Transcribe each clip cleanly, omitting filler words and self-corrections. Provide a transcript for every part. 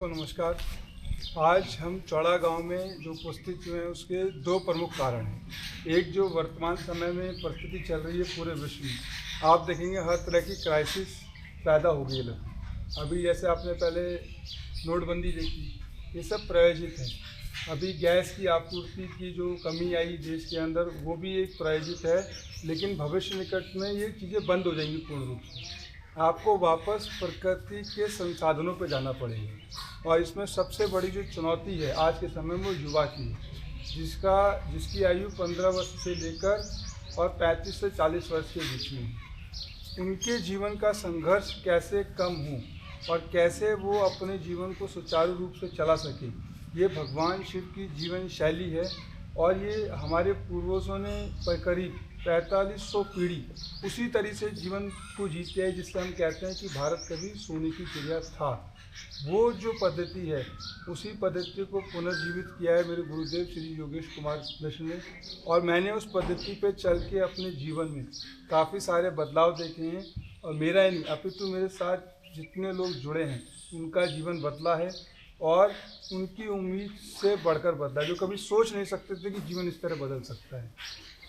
नमस्कार। आज हम चौड़ा गांव में जो उपस्थित हुए हैं उसके दो प्रमुख कारण हैं। एक जो वर्तमान समय में परिस्थिति चल रही है पूरे विश्व में, आप देखेंगे हर तरह की क्राइसिस पैदा हो गई है। अभी जैसे आपने पहले नोटबंदी देखी, ये सब प्रायोजित है। अभी गैस की आपूर्ति की जो कमी आई देश के अंदर, वो भी एक प्रायोजित है, लेकिन भविष्य निकट में ये चीज़ें बंद हो जाएंगी पूर्ण रूप से। आपको वापस प्रकृति के संसाधनों पर जाना पड़ेगा, और इसमें सबसे बड़ी जो चुनौती है आज के समय में वो युवा की है, जिसकी आयु 15 वर्ष से लेकर और 35 से 40 वर्ष के बीच में। उनके जीवन का संघर्ष कैसे कम हो और कैसे वो अपने जीवन को सुचारू रूप से चला सके, ये भगवान शिव की जीवन शैली है। और ये हमारे पूर्वजों ने करीब 4500 पीढ़ी उसी तरह से जीवन को जीते हैं, जिससे हम कहते हैं कि भारत कभी सोने की चिड़िया था। वो जो पद्धति है, उसी पद्धति को पुनर्जीवित किया है मेरे गुरुदेव श्री योगेश कुमार मिश्र ने, और मैंने उस पद्धति पे चल के अपने जीवन में काफ़ी सारे बदलाव देखे हैं। और मेरा ही नहीं, अपितु मेरे साथ जितने लोग जुड़े हैं उनका जीवन बदला है, और उनकी उम्मीद से बढ़कर बदला, जो कभी सोच नहीं सकते थे कि जीवन इस तरह बदल सकता है।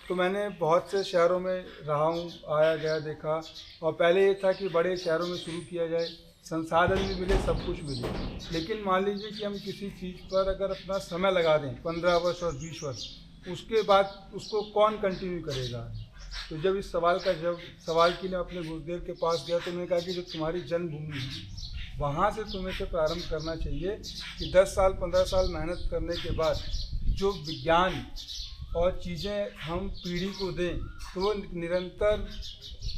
तो मैंने बहुत से शहरों में रहा हूँ, आया गया, देखा। और पहले ये था कि बड़े शहरों में शुरू किया जाए, संसाधन भी मिले, सब कुछ मिले, लेकिन मान लीजिए कि हम किसी चीज़ पर अगर अपना समय लगा दें 15 वर्ष और 20 वर्ष, उसके बाद उसको कौन कंटिन्यू करेगा। तो जब इस सवाल के लिए अपने गुरुदेव के पास गया, तो उन्होंने कहा कि जो तुम्हारी जन्मभूमि है वहाँ से तुम्हें से प्रारंभ करना चाहिए कि 10 साल 15 साल मेहनत करने के बाद जो विज्ञान और चीज़ें हम पीढ़ी को दें, तो वो निरंतर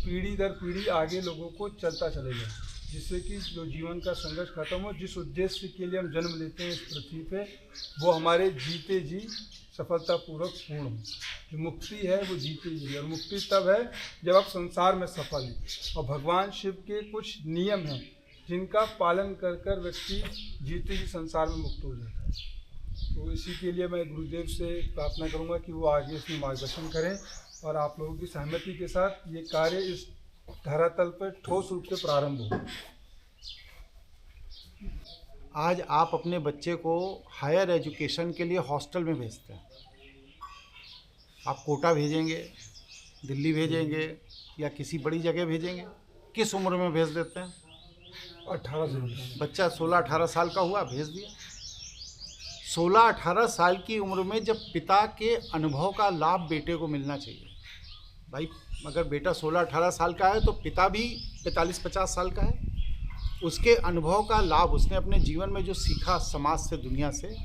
पीढ़ी दर पीढ़ी आगे लोगों को चलता चलेगा, जिससे कि जो जीवन का संघर्ष खत्म हो। जिस उद्देश्य के लिए हम जन्म लेते हैं इस पृथ्वी पे, वो हमारे जीते जी सफलतापूर्वक पूर्ण हो। जो मुक्ति है वो जीते जी, और मुक्ति तब है जब आप संसार में सफल हैं। और भगवान शिव के कुछ नियम हैं जिनका पालन कर कर व्यक्ति जीते जी संसार में मुक्त हो जाता है। तो इसी के लिए मैं गुरुदेव से प्रार्थना करूंगा कि वो आगे इसमें मार्गदर्शन करें, और आप लोगों की सहमति के साथ ये कार्य इस धरातल पर ठोस रूप से प्रारंभ हो। आज आप अपने बच्चे को हायर एजुकेशन के लिए हॉस्टल में भेजते हैं। आप कोटा भेजेंगे, दिल्ली भेजेंगे, या किसी बड़ी जगह भेजेंगे? किस उम्र में भेज देते हैं? 18 से बच्चा 16-18 साल का हुआ, भेज दिया। 16-18 साल की उम्र में जब पिता के अनुभव का लाभ बेटे को मिलना चाहिए। भाई, अगर बेटा 16-18 साल का है तो पिता भी 45-50 साल का है। उसके अनुभव का लाभ, उसने अपने जीवन में जो सीखा समाज से, दुनिया से,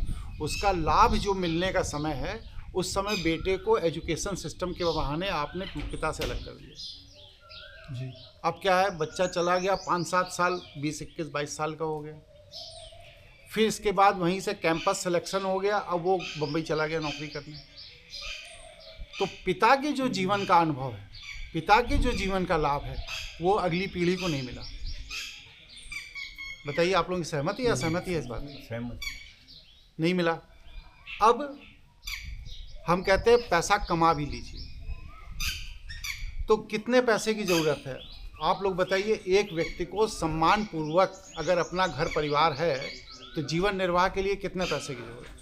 उसका लाभ जो मिलने का समय है, उस समय बेटे को एजुकेशन सिस्टम के बहाने आपने पिता से अलग कर दिया जी। अब क्या है, बच्चा चला गया 5-7 साल, 20-21-22 साल का हो गया। फिर इसके बाद वहीं से कैंपस सिलेक्शन हो गया, अब वो बम्बई चला गया नौकरी करने। तो पिता के जो जीवन का अनुभव है, पिता के जो जीवन का लाभ है, वो अगली पीढ़ी को नहीं मिला। बताइए, आप लोगों की सहमति या असहमति है इस बात में? सहमत। नहीं मिला। अब हम कहते हैं पैसा कमा भी लीजिए, तो कितने पैसे की ज़रूरत है? आप लोग बताइए। एक व्यक्ति को सम्मान पूर्वक अगर अपना घर परिवार है, तो जीवन निर्वाह के लिए कितने पैसे की जरूरत है?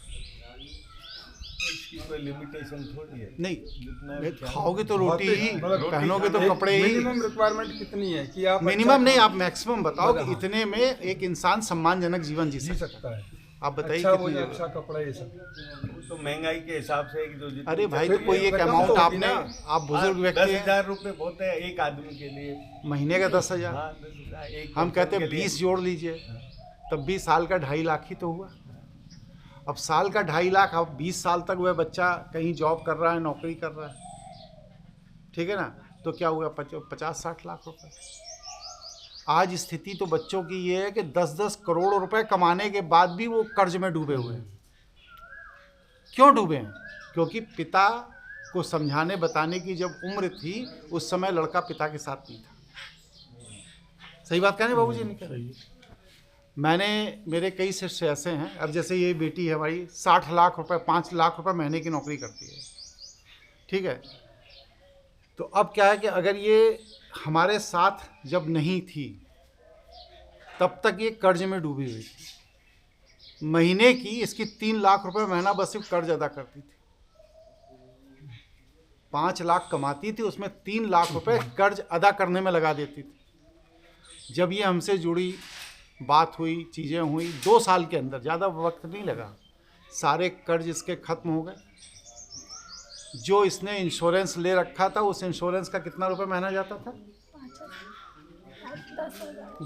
इसकी कोई लिमिटेशन थोड़ी है। नहीं, खाओगे तो रोटी ही, पहनोगे तो कपड़े ही। मिनिमम रिक्वायरमेंट कितनी है कि आप मिनिमम नहीं, आप मैक्सिमम बताओ कि इतने में एक इंसान सम्मानजनक जीवन जी सकता है। आप बताइए कितनी? अच्छा कपड़ा, ये सब तो महंगाई के हिसाब से जो अरे भाई, तो कोई एक अमाउंट आपने, आप बुजुर्ग व्यक्ति हैं, 10,000 रुपये बहुत है एक आदमी के लिए। महीने का 10,000। हाँ, 10,000। हम कहते हैं 20 जोड़ लीजिए, तब भी साल का 2.5 लाख ही तो हुआ। अब साल का 2.5 लाख, अब 20 साल तक वह बच्चा कहीं जॉब कर रहा है, नौकरी कर रहा है, ठीक है ना? तो क्या हुआ, 50-60 लाख रुपए। आज स्थिति तो बच्चों की ये है कि 10-10 करोड़ रुपए कमाने के बाद भी वो कर्ज में डूबे हुए हैं। क्यों डूबे हैं? क्योंकि पिता को समझाने बताने की जब उम्र थी, उस समय लड़का पिता के साथ नहीं था। सही बात कह रहे बाबूजी? नहीं कह रही? मैंने, मेरे कई शिष्य ऐसे हैं, अब जैसे ये बेटी है हमारी, 60 लाख रुपए, 5 लाख रुपए महीने की नौकरी करती है, ठीक है? तो अब क्या है कि अगर ये हमारे साथ जब नहीं थी, तब तक ये कर्ज में डूबी हुई थी। महीने की इसकी 3 लाख रुपए महीना बस सिर्फ कर्ज अदा करती थी। 5 लाख कमाती थी, उसमें 3 लाख रुपए कर्ज अदा करने में लगा देती थी। जब ये हमसे जुड़ी बात हुई, चीज़ें हुई, 2 साल के अंदर, ज़्यादा वक्त नहीं लगा, सारे कर्ज इसके ख़त्म हो गए। जो इसने इंश्योरेंस ले रखा था, उस इंश्योरेंस का कितना रुपए महीना जाता था?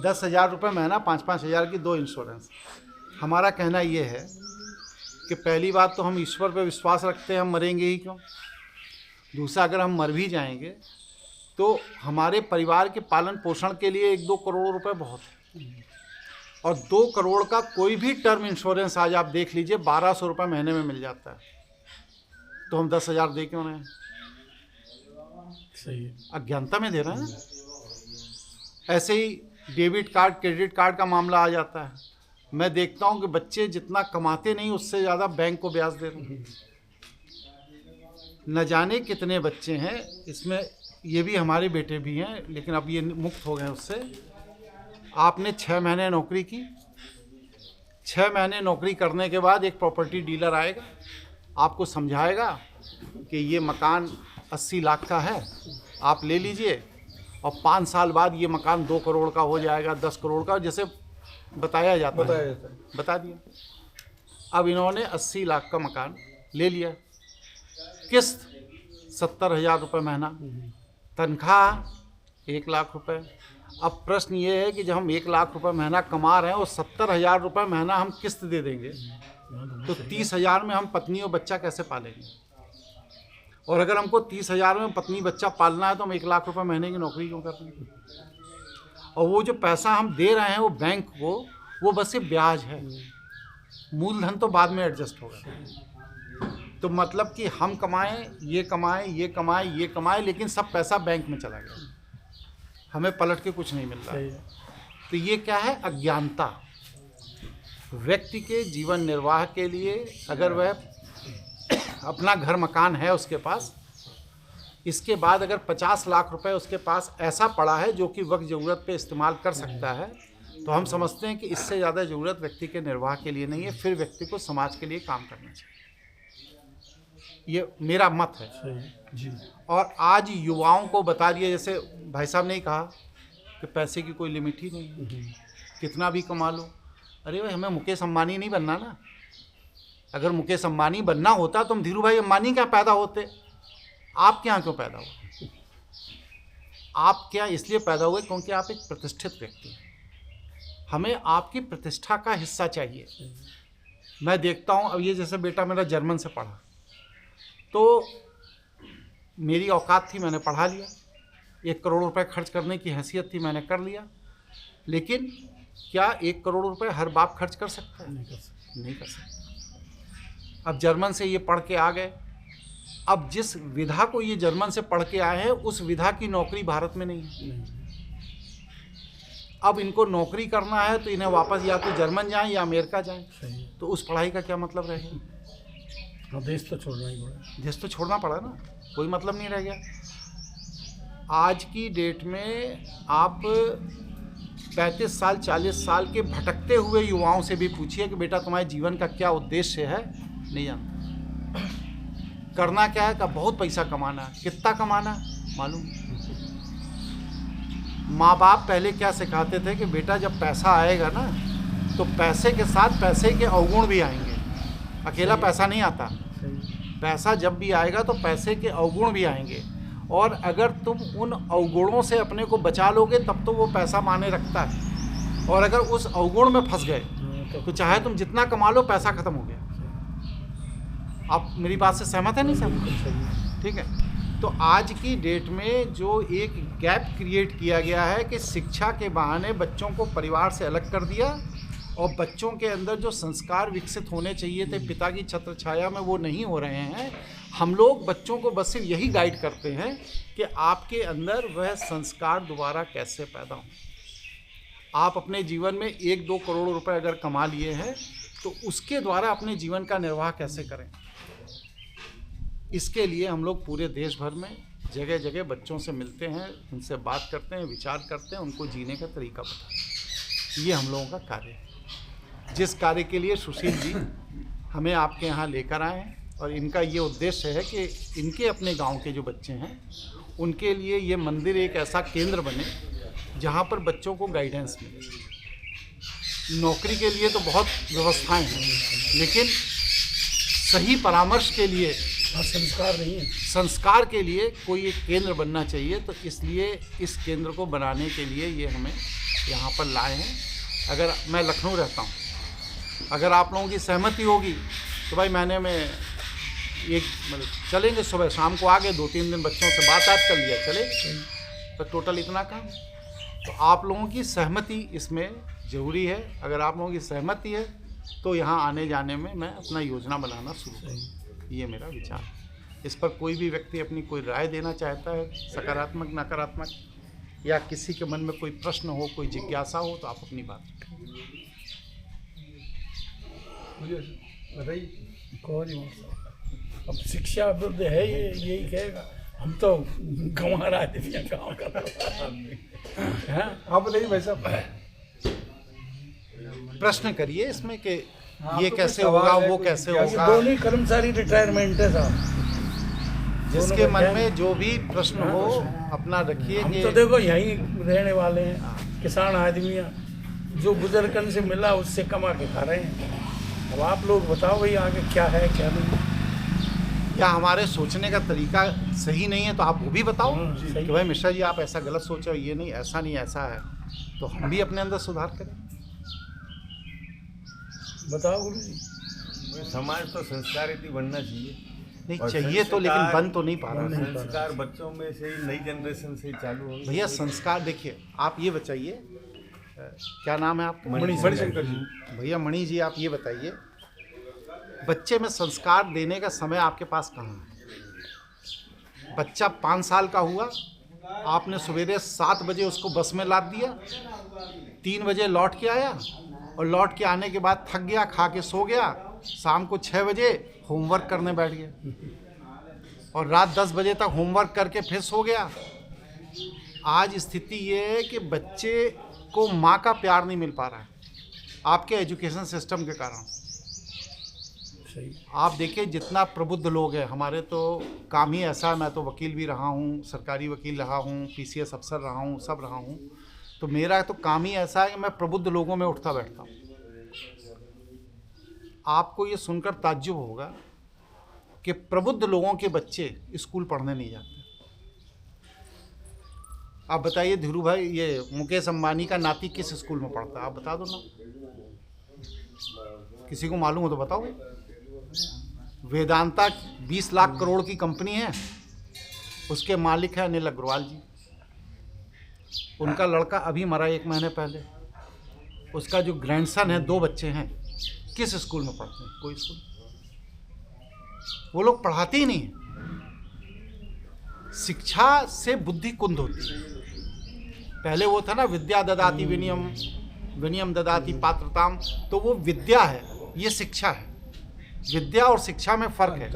10,000 रुपये महीना, 5-5 हज़ार की 2 इंश्योरेंस। हमारा कहना ये है कि पहली बात तो हम ईश्वर पे विश्वास रखते हैं, हम मरेंगे ही क्यों। दूसरा, अगर हम मर भी जाएंगे तो हमारे परिवार के पालन पोषण के लिए 1-2 करोड़ रुपए बहुत है। और 2 करोड़ का कोई भी टर्म इंश्योरेंस आज आप देख लीजिए 1,200 रुपये महीने में मिल जाता है। तो हम 10,000 दे क्यों रहे हैं? सही है। अज्ञानता में दे रहे हैं ना। ऐसे ही डेबिट कार्ड, क्रेडिट कार्ड का मामला आ जाता है। मैं देखता हूं कि बच्चे जितना कमाते नहीं, उससे ज़्यादा बैंक को ब्याज दे रहे हैं। न जाने कितने बच्चे हैं इसमें, ये भी हमारे बेटे भी हैं, लेकिन अब ये मुक्त हो गए उससे। आपने 6 महीने नौकरी की, 6 महीने नौकरी करने के बाद एक प्रॉपर्टी डीलर आएगा, आपको समझाएगा कि ये मकान 80 लाख का है, आप ले लीजिए, और 5 साल बाद ये मकान 2 करोड़ का हो जाएगा, 10 करोड़ का, जैसे बताया जाता है। बता दिया। अब इन्होंने 80 लाख का मकान ले लिया, किस्त 70,000 रुपये महीना, तनख्वाह 1 लाख रुपए। अब प्रश्न ये है कि जब हम 1 लाख रुपए महीना कमा रहे हैं और 70,000 रुपये महीना हम किस्त दे देंगे, तो 30,000 में हम पत्नी और बच्चा कैसे पालेंगे? और अगर हमको 30,000 में पत्नी बच्चा पालना है तो हम 1 लाख रुपए महीने की नौकरी क्यों कर रहे हैं? और वो जो पैसा हम दे रहे हैं वो बैंक को, वो बस सिर्फ ब्याज है, मूलधन तो बाद में एडजस्ट होगा। तो मतलब कि हम कमाएं, ये कमाएं, ये कमाएं, ये कमाएं, लेकिन सब पैसा बैंक में चला गया, हमें पलट के कुछ नहीं मिल रहा है। तो ये क्या है? अज्ञानता। व्यक्ति के जीवन निर्वाह के लिए अगर वह अपना घर मकान है उसके पास, इसके बाद अगर 50 लाख रुपए उसके पास ऐसा पड़ा है जो कि वक्त ज़रूरत पे इस्तेमाल कर सकता है, तो हम समझते हैं कि इससे ज़्यादा ज़रूरत व्यक्ति के निर्वाह के लिए नहीं है। फिर व्यक्ति को समाज के लिए काम करना चाहिए, ये मेरा मत है। जी। और आज युवाओं को बता दिया, जैसे भाई साहब ने कहा कि पैसे की कोई लिमिट ही नहीं है, कितना भी कमा लो। अरे भाई, हमें मुकेश अंबानी नहीं बनना ना। अगर मुकेश अंबानी बनना होता तो हम धीरू भाई अंबानी क्या पैदा होते। आप क्या क्यों पैदा हुए? आप क्या इसलिए पैदा हुए क्योंकि आप एक प्रतिष्ठित व्यक्ति हैं। हमें आपकी प्रतिष्ठा का हिस्सा चाहिए। मैं देखता हूँ, अब ये जैसे बेटा मेरा जर्मन से पढ़ा, तो मेरी औकात थी, मैंने पढ़ा लिया, 1 करोड़ रुपए खर्च करने की हैसियत थी, मैंने कर लिया। लेकिन क्या 1 करोड़ रुपए हर बाप खर्च कर सकता है? नहीं कर सकता। अब जर्मन से ये पढ़ के आ गए, अब जिस विधा को ये जर्मन से पढ़ के आए हैं उस विधा की नौकरी भारत में नहीं है। अब इनको नौकरी करना है तो इन्हें वापस या तो जर्मन जाएं या अमेरिका जाएं। तो उस पढ़ाई का क्या मतलब रहेगा? हाँ, देश तो छोड़ना ही पड़ा। देश तो छोड़ना पड़ा ना, कोई मतलब नहीं रह गया। आज की डेट में आप 35 साल 40 साल के भटकते हुए युवाओं से भी पूछिए कि बेटा तुम्हारे जीवन का क्या उद्देश्य है, नहीं जानता। करना क्या है? का बहुत पैसा कमाना है। कितना कमाना है मालूम? माँ बाप पहले क्या सिखाते थे कि बेटा जब पैसा आएगा ना तो पैसे के साथ पैसे के अवगुण भी आएंगे, अकेला पैसा नहीं आता। पैसा जब भी आएगा तो पैसे के अवगुण भी आएंगे, और अगर तुम उन अवगुणों से अपने को बचा लोगे तब तो वो पैसा माने रखता है। और अगर उस अवगुण में फंस गए तो चाहे तुम जितना कमा लो, पैसा खत्म हो गया। आप मेरी बात से सहमत है? नहीं सहमत? ठीक है। तो आज की डेट में जो एक गैप क्रिएट किया गया है कि शिक्षा के बहाने बच्चों को परिवार से अलग कर दिया, और बच्चों के अंदर जो संस्कार विकसित होने चाहिए थे पिता की छत्र छाया में, वो नहीं हो रहे हैं। हम लोग बच्चों को बस सिर्फ यही गाइड करते हैं कि आपके अंदर वह संस्कार दोबारा कैसे पैदा हो। आप अपने जीवन में 1-2 करोड़ रुपए अगर कमा लिए हैं तो उसके द्वारा अपने जीवन का निर्वाह कैसे करें। इसके लिए हम लोग पूरे देश भर में जगह जगह बच्चों से मिलते हैं, उनसे बात करते हैं, विचार करते हैं, उनको जीने का तरीका बताते हैं। ये हम लोगों का कार्य है। जिस कार्य के लिए सुशील जी हमें आपके यहाँ लेकर आए हैं, और इनका ये उद्देश्य है कि इनके अपने गांव के जो बच्चे हैं उनके लिए ये मंदिर एक ऐसा केंद्र बने जहाँ पर बच्चों को गाइडेंस मिले। नौकरी के लिए तो बहुत व्यवस्थाएं हैं, लेकिन सही परामर्श के लिए, संस्कार नहीं है। संस्कार के लिए कोई एक केंद्र बनना चाहिए। तो इसलिए इस केंद्र को बनाने के लिए ये हमें यहाँ पर लाए हैं। अगर मैं लखनऊ रहता हूँ, अगर आप लोगों की सहमति होगी तो भाई महीने में एक मतलब चलेंगे, सुबह शाम को आ गए, 2-3 दिन बच्चों से बात कर लिया, चले तो टोटल इतना काम। तो आप लोगों की सहमति इसमें ज़रूरी है। अगर आप लोगों की सहमति है तो यहाँ आने जाने में मैं अपना योजना बनाना शुरू करूँ। ये मेरा विचार है। इस पर कोई भी व्यक्ति अपनी कोई राय देना चाहता है, सकारात्मक नकारात्मक, या किसी के मन में कोई प्रश्न हो, कोई जिज्ञासा हो, तो आप अपनी बात बताइए। कौन ही बोल सकता। अब शिक्षा अभिवृद्धि है, ये यही कहेगा। हम तो गंवा रहा है, गाँव का। आप बताइए भाई साहब। प्रश्न करिए इसमें कि हाँ, ये तो कैसे कोई होगा, सवाल है, वो कोई कैसे जिज्ञासा? होगा। दोनों ही कर्मचारी रिटायरमेंट है साहब। जिसके मन में जो भी प्रश्न हो अपना रखिए। हम कि तो देखो यहीं रहने वाले हैं, किसान आदमी हैं, जो बुजुर्गन से मिला उससे कमा के खा रहे हैं। अब आप लोग बताओ भाई आगे क्या है क्या नहीं। या हमारे सोचने का तरीका सही नहीं है तो आप वो भी बताओ सही। कि भाई मिश्रा जी आप ऐसा गलत सोचो, ये नहीं, ऐसा नहीं, ऐसा है, तो हम भी अपने अंदर सुधार करें। बताओ गुरु जी। समाज तो संस्कारित ही बनना चाहिए। नहीं और चाहिए तो, लेकिन संस्कार- बन तो नहीं पा रहा है। संस्कार बच्चों में से ही, नई जनरेशन से ही चालू होंगे। भैया संस्कार देखिए, आप ये बताइए, क्या नाम है आपका? मणिशंकर जी। भैया मणि जी, आप ये बताइए, बच्चे में संस्कार देने का समय आपके पास कहाँ है? बच्चा 5 साल का हुआ, आपने सवेरे 7 बजे उसको बस में लाद दिया, 3 बजे लौट के आया, और लौट के आने के बाद थक गया, खा के सो गया, शाम को 6 बजे होमवर्क करने बैठ गया, और रात 10 बजे तक होमवर्क करके फिर सो गया। आज स्थिति ये है कि बच्चे को माँ का प्यार नहीं मिल पा रहा है, आपके एजुकेशन सिस्टम के कारण। सही। आप देखिए जितना प्रबुद्ध लोग हैं हमारे, तो काम ही ऐसा है, मैं तो वकील भी रहा हूँ, सरकारी वकील रहा हूँ, PCS अफसर रहा हूँ, सब रहा हूँ, तो मेरा तो काम ही ऐसा है कि मैं प्रबुद्ध लोगों में उठता बैठता हूँ। आपको ये सुनकर ताज्जुब होगा कि प्रबुद्ध लोगों के बच्चे स्कूल पढ़ने नहीं जाते। आप बताइए धीरू भाई, ये मुकेश अंबानी का नाती किस स्कूल में पढ़ता है? आप बता दो ना, किसी को मालूम हो तो बताओ। वेदांता 20 लाख करोड़ की कंपनी है, उसके मालिक है अनिल अग्रवाल जी। उनका लड़का अभी मरा 1 महीने पहले, उसका जो ग्रैंडसन है, 2 बच्चे हैं, किस स्कूल में पढ़ते हैं? कोई स्कूल। वो लोग पढ़ाते ही नहीं। शिक्षा से बुद्धि कुंद होती है। पहले वो था ना, विद्या ददाति विनयम, विनयम ददाति पात्रताम, तो वो विद्या है, ये शिक्षा है। विद्या और शिक्षा में फर्क है।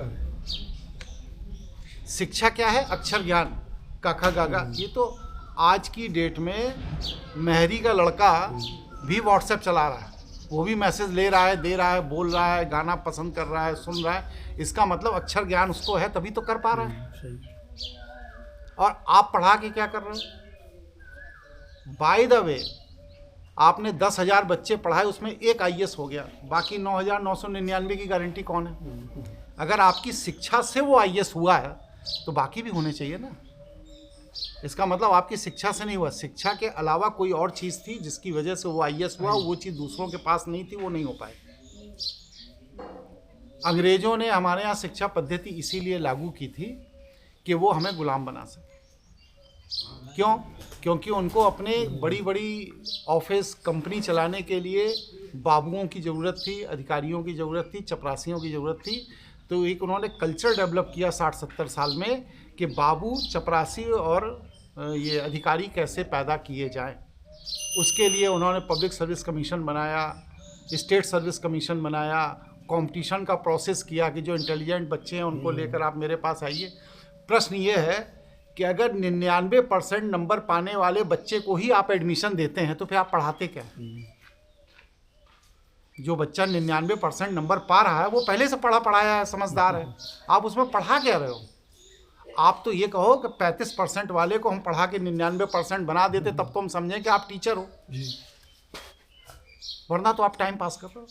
शिक्षा क्या है? अक्षर ज्ञान, क ख ग घ। ये तो आज की डेट में मेहरी का लड़का भी व्हाट्सएप चला रहा है, वो भी मैसेज ले रहा है, दे रहा है, बोल रहा है, गाना पसंद कर रहा है, सुन रहा है। इसका मतलब अक्षर ज्ञान उसको है, तभी तो कर पा रहा है। सही। और आप पढ़ा के क्या कर रहे हो? बाय द वे, आपने 10,000 बच्चे पढ़ाए, उसमें एक IAS हो गया, बाकी 9,999 की गारंटी कौन है? अगर आपकी शिक्षा से वो IAS हुआ है तो बाकी भी होने चाहिए ना। इसका मतलब आपकी शिक्षा से नहीं हुआ, शिक्षा के अलावा कोई और चीज़ थी जिसकी वजह से वो IAS हुआ, वो चीज़ दूसरों के पास नहीं थी, वो नहीं हो पाए। अंग्रेज़ों ने हमारे यहाँ शिक्षा पद्धति इसीलिए लागू की थी कि वो हमें गुलाम बना सके। क्यों? क्योंकि उनको अपने बड़ी बड़ी ऑफिस, कंपनी चलाने के लिए बाबुओं की ज़रूरत थी, अधिकारियों की ज़रूरत थी, चपरासियों की ज़रूरत थी। तो एक उन्होंने कल्चर डेवलप किया 60-70 साल में कि बाबू, चपरासी और ये अधिकारी कैसे पैदा किए जाएं। उसके लिए उन्होंने पब्लिक सर्विस कमीशन बनाया, स्टेट सर्विस कमीशन बनाया, कंपटीशन का प्रोसेस किया कि जो इंटेलिजेंट बच्चे हैं उनको लेकर आप मेरे पास आइए। प्रश्न ये है कि अगर 99% नंबर पाने वाले बच्चे को ही आप एडमिशन देते हैं तो फिर आप पढ़ाते क्या? जो बच्चा 99% नंबर पा रहा है वो पहले से पढ़ा पढ़ाया है, समझदार है। आप उसमें पढ़ा क्या रहे हो? आप तो ये कहो कि 35% वाले को हम पढ़ा के 99% बना देते, तब तो हम समझें कि आप टीचर हो, वरना तो आप टाइम पास कर रहे हो।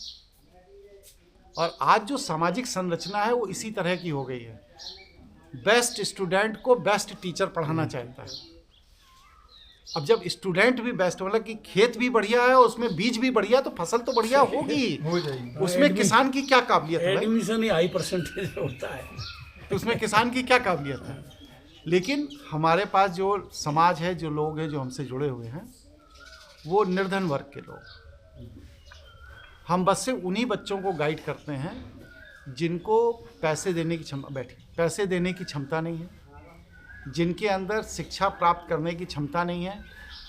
और आज जो सामाजिक संरचना है वो इसी तरह की हो गई है। बेस्ट स्टूडेंट को बेस्ट टीचर पढ़ाना चाहता है। अब जब स्टूडेंट भी बेस्ट, मतलब कि खेत भी बढ़िया है, उसमें बीज भी बढ़िया, तो फसल तो बढ़िया होगी। हो जाएगी। उसमें किसान की क्या काबिलियत है भाई? एडमिशन ही हाई परसेंटेज होता है। तो उसमें किसान की क्या काबिलियत है? लेकिन हमारे पास जो समाज है, जो लोग हैं जो हमसे जुड़े हुए हैं, वो निर्धन वर्ग के लोग। हम बस से उन्हीं बच्चों को गाइड करते हैं जिनको पैसे देने की क्षमता नहीं है, जिनके अंदर शिक्षा प्राप्त करने की क्षमता नहीं है,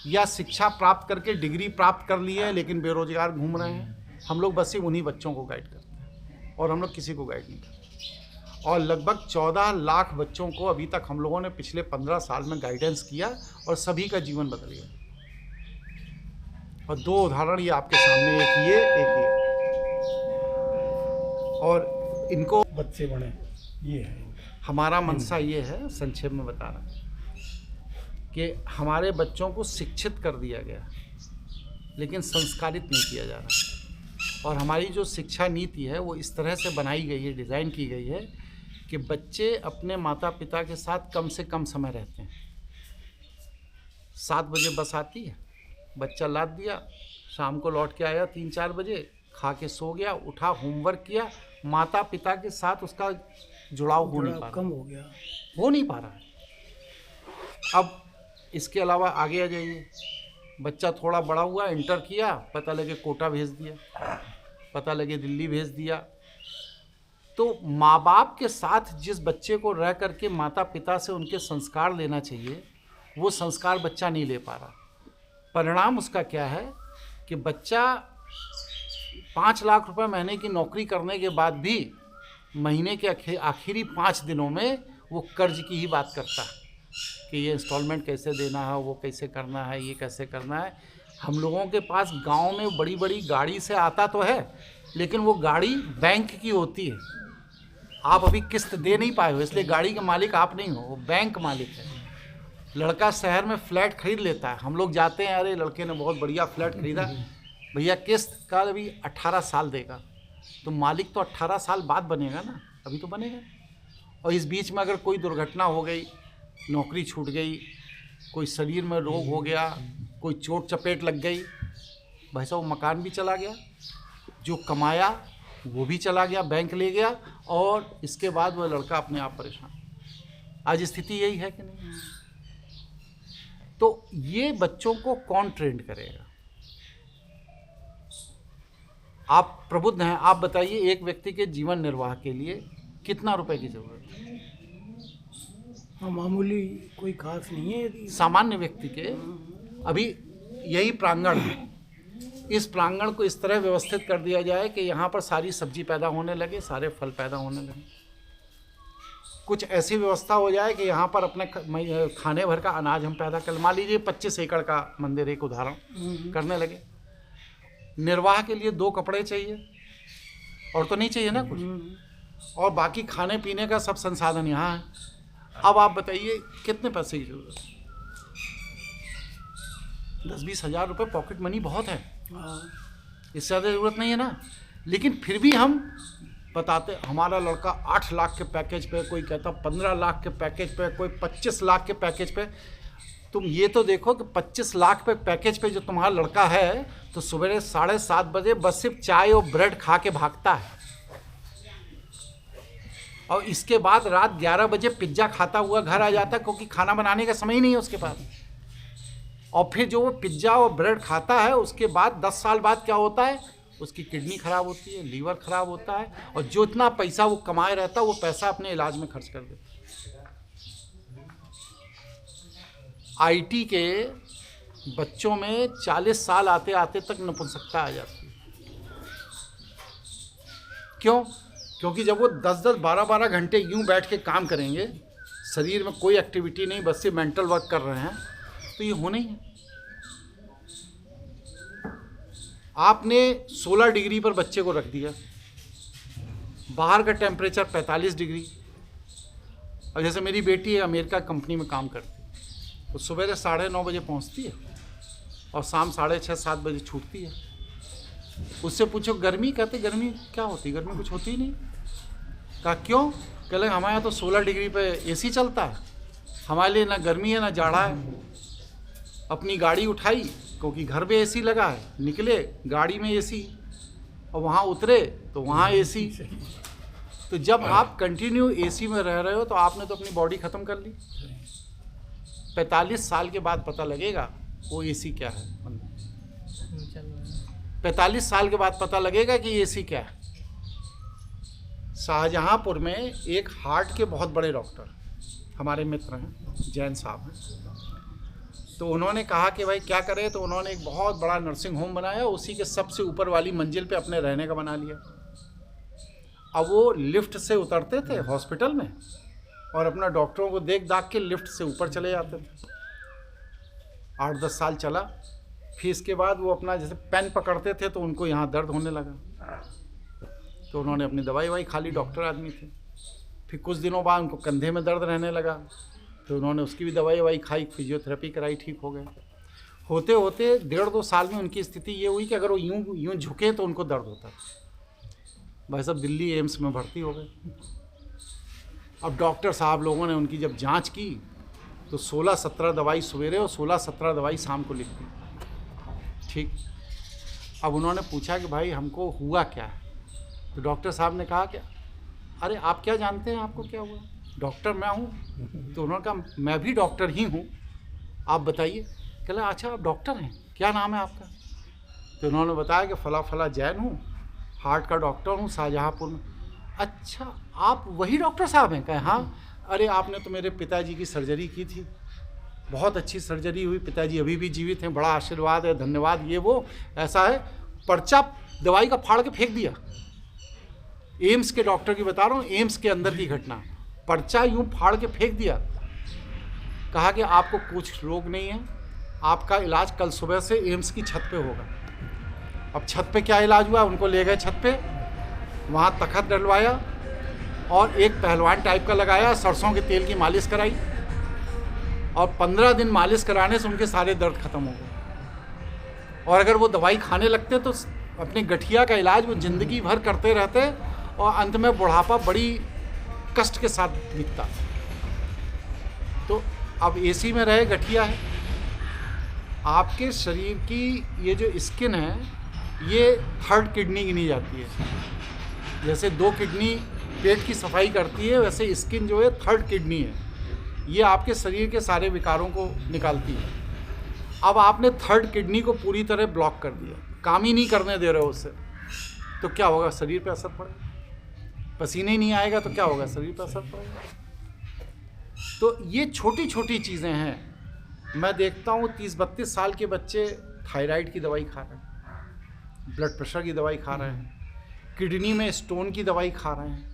या शिक्षा प्राप्त करके डिग्री प्राप्त कर ली है लेकिन बेरोजगार घूम रहे हैं। हम लोग बस से उन्हीं बच्चों को गाइड करते हैं और हम लोग किसी को गाइड नहीं करते। और लगभग 14 लाख बच्चों को अभी तक हम लोगों ने पिछले 15 साल में गाइडेंस किया और सभी का जीवन बदल गया। और 2 उदाहरण ये आपके सामने, एक ये। और इनको बच्चे बने, ये है हमारा मनसा ये है, संक्षेप में बता रहा हूँ, कि हमारे बच्चों को शिक्षित कर दिया गया लेकिन संस्कारित नहीं किया जा रहा। और हमारी जो शिक्षा नीति है वो इस तरह से बनाई गई है, डिज़ाइन की गई है कि बच्चे अपने माता पिता के साथ कम से कम समय रहते हैं। 7 बजे बस आती है, बच्चा लाद दिया, शाम को लौट के आया 3-4 बजे, खा के सो गया, उठा, होमवर्क किया। माता पिता के साथ उसका जुड़ाव हो नहीं पा रहा, कम हो गया, हो नहीं पा रहा है। अब इसके अलावा आगे आ जाइए, बच्चा थोड़ा बड़ा हुआ, इंटर किया, पता लगे कोटा भेज दिया, पता लगे दिल्ली भेज दिया। तो माँ बाप के साथ जिस बच्चे को रह करके माता पिता से उनके संस्कार लेना चाहिए, वो संस्कार बच्चा नहीं ले पा रहा। परिणाम उसका क्या है कि बच्चा 5 लाख रुपए महीने की नौकरी करने के बाद भी महीने के आखिरी 5 दिनों में वो कर्ज की ही बात करता है कि ये इंस्टॉलमेंट कैसे देना है, वो कैसे करना है, ये कैसे करना है। हम लोगों के पास गांव में बड़ी बड़ी गाड़ी से आता तो है, लेकिन वो गाड़ी बैंक की होती है। आप अभी किस्त दे नहीं पाए हो, इसलिए गाड़ी के मालिक आप नहीं हो, वो बैंक मालिक है। लड़का शहर में फ्लैट खरीद लेता है, हम लोग जाते हैं, अरे लड़के ने बहुत बढ़िया फ्लैट खरीदा, भैया किस्त का अभी 18 साल देगा। तो मालिक तो 18 साल बाद बनेगा ना, अभी तो बनेगा। और इस बीच में अगर कोई दुर्घटना हो गई, नौकरी छूट गई, कोई शरीर में रोग हो गया, कोई चोट चपेट लग गई, भाई साहब वो मकान भी चला गया, जो कमाया वो भी चला गया, बैंक ले गया, और इसके बाद वह लड़का अपने आप परेशान। आज स्थिति यही है कि नहीं? तो ये बच्चों को कौन ट्रेंड करेगा? आप प्रबुद्ध हैं, आप बताइए, एक व्यक्ति के जीवन निर्वाह के लिए कितना रुपए की जरूरत है? हाँ, मामूली कोई खास नहीं है यदि सामान्य व्यक्ति के। अभी यही प्रांगण है, इस प्रांगण को इस तरह व्यवस्थित कर दिया जाए कि यहाँ पर सारी सब्जी पैदा होने लगे, सारे फल पैदा होने लगे। कुछ ऐसी व्यवस्था हो जाए कि यहाँ पर अपने खाने भर का अनाज हम पैदा कर, मान लीजिए 25 एकड़ का मंदिर, एक उदाहरण करने लगे। निर्वाह के लिए 2 कपड़े चाहिए और तो नहीं चाहिए ना कुछ, और बाकी खाने पीने का सब संसाधन यहाँ है। अब आप बताइए कितने पैसे की जरूरत है? 10-20 हज़ार रुपये पॉकेट मनी बहुत है, इससे ज़्यादा ज़रूरत नहीं है ना। लेकिन फिर भी हम बताते, हमारा लड़का 8 लाख के पैकेज पे, कोई कहता 15 लाख के पैकेज पे, कोई 25 लाख के पैकेज पे। तुम ये तो देखो कि 25 लाख पे पैकेज पे जो तुम्हारा लड़का है, तो सवेरे 7:30 बजे बस सिर्फ चाय और ब्रेड खा के भागता है, और इसके बाद रात 11 बजे पिज्ज़ा खाता हुआ घर आ जाता है, क्योंकि खाना बनाने का समय ही नहीं है उसके पास। और फिर जो वो पिज्ज़ा और ब्रेड खाता है, उसके बाद 10 साल बाद क्या होता है, उसकी किडनी खराब होती है, लीवर खराब होता है, और जो इतना पैसा वो कमाए रहता है वो पैसा अपने इलाज में खर्च कर देता है। आईटी के बच्चों में 40 साल आते आते तक नपुंसकता आ जाती है। क्यों? क्योंकि जब वो 10-10, 12-12 घंटे यूं बैठ के काम करेंगे, शरीर में कोई एक्टिविटी नहीं, बस ये मेंटल वर्क कर रहे हैं, तो ये होना ही है। आपने 16 डिग्री पर बच्चे को रख दिया, बाहर का टेम्परेचर 45 डिग्री। और जैसे मेरी बेटी है, अमेरिका कंपनी में काम करती है, तो सवेरे 9:30 बजे पहुंचती है और शाम 6:30-7 बजे छूटती है। उससे पूछो गर्मी, कहते गर्मी क्या होती, गर्मी कुछ होती ही नहीं। कहा क्यों? कहले हमारे यहाँ तो 16 डिग्री पे एसी चलता है, हमारे लिए ना गर्मी है ना जाड़ा है। अपनी गाड़ी उठाई, क्योंकि घर पे एसी लगा है, निकले गाड़ी में एसी, और वहाँ उतरे तो वहाँ एसी। तो जब आप कंटिन्यू एसी में रह रहे हो तो आपने तो अपनी बॉडी ख़त्म कर ली। 45 साल के बाद पता लगेगा वो एसी क्या है। 45 साल के बाद पता लगेगा कि एसी क्या है। शाहजहांपुर में एक हार्ट के बहुत बड़े डॉक्टर हमारे मित्र हैं, जैन साहब हैं, तो उन्होंने कहा कि भाई क्या करें, तो उन्होंने एक बहुत बड़ा नर्सिंग होम बनाया, उसी के सबसे ऊपर वाली मंजिल पे अपने रहने का बना लिया। अब वो लिफ्ट से उतरते थे हॉस्पिटल में और अपना डॉक्टरों को देख दाख के लिफ्ट से ऊपर चले जाते थे। 8-10 साल चला, फिर इसके बाद वो अपना जैसे पेन पकड़ते थे तो उनको यहाँ दर्द होने लगा, तो उन्होंने अपनी दवाई वाई खा ली, डॉक्टर आदमी थे। फिर कुछ दिनों बाद उनको कंधे में दर्द रहने लगा, तो उन्होंने उसकी भी दवाई वाई खाई, फिजियोथेरेपी कराई, ठीक हो गए। होते होते 1.5-2 साल में उनकी स्थिति ये हुई कि अगर वो यूं झुके तो उनको दर्द होता। भाई साहब दिल्ली एम्स में भर्ती हो गए। अब डॉक्टर साहब लोगों ने उनकी जब जांच की तो 16-17 दवाई सवेरे और 16-17 दवाई शाम को लिख दी। ठीक, अब उन्होंने पूछा कि भाई हमको हुआ क्या है, तो डॉक्टर साहब ने कहा कि अरे आप क्या जानते हैं आपको क्या हुआ? डॉक्टर मैं हूँ। तो उन्होंने कहा मैं भी डॉक्टर ही हूँ, आप बताइए। कहले अच्छा आप डॉक्टर हैं, क्या नाम है आपका? तो उन्होंने बताया कि फला फला जैन हूँ, हार्ट का डॉक्टर हूँ शाहजहांपुर में। अच्छा आप वही डॉक्टर साहब हैं? कहे हाँ। अरे आपने तो मेरे पिताजी की सर्जरी की थी, बहुत अच्छी सर्जरी हुई, पिताजी अभी भी जीवित हैं, बड़ा आशीर्वाद है, धन्यवाद, ये वो ऐसा है। पर्चा दवाई का फाड़ के फेंक दिया। एम्स के डॉक्टर की बता रहा हूँ, एम्स के अंदर की घटना। पर्चा यूं फाड़ के फेंक दिया, कहा कि आपको कुछ रोग नहीं है, आपका इलाज कल सुबह से एम्स की छत पे होगा। अब छत पे क्या इलाज हुआ? उनको ले गए छत पे, वहाँ तखत डलवाया और एक पहलवान टाइप का लगाया, सरसों के तेल की मालिश कराई और 15 दिन मालिश कराने से उनके सारे दर्द खत्म हो गए। और अगर वो दवाई खाने लगते तो अपने गठिया का इलाज वो ज़िंदगी भर करते रहते और अंत में बुढ़ापा बड़ी कष्ट के साथ बीतता। तो अब एसी में रहे गठिया है। आपके शरीर की ये जो स्किन है ये 3rd किडनी गिनी जाती है। जैसे 2 किडनी पेट की सफाई करती है, वैसे स्किन जो है 3rd किडनी है, ये आपके शरीर के सारे विकारों को निकालती है। अब आपने 3rd किडनी को पूरी तरह ब्लॉक कर दिया, काम ही नहीं करने दे रहे हो उससे, तो क्या होगा? शरीर पे असर पड़ेगा। पसीने ही नहीं आएगा तो क्या होगा? शरीर पे असर पड़ेगा। तो ये छोटी छोटी चीज़ें हैं। मैं देखता हूँ 30-32 साल के बच्चे थायराइड की दवाई खा रहे हैं, ब्लड प्रेशर की दवाई खा रहे हैं, किडनी में स्टोन की दवाई खा रहे हैं।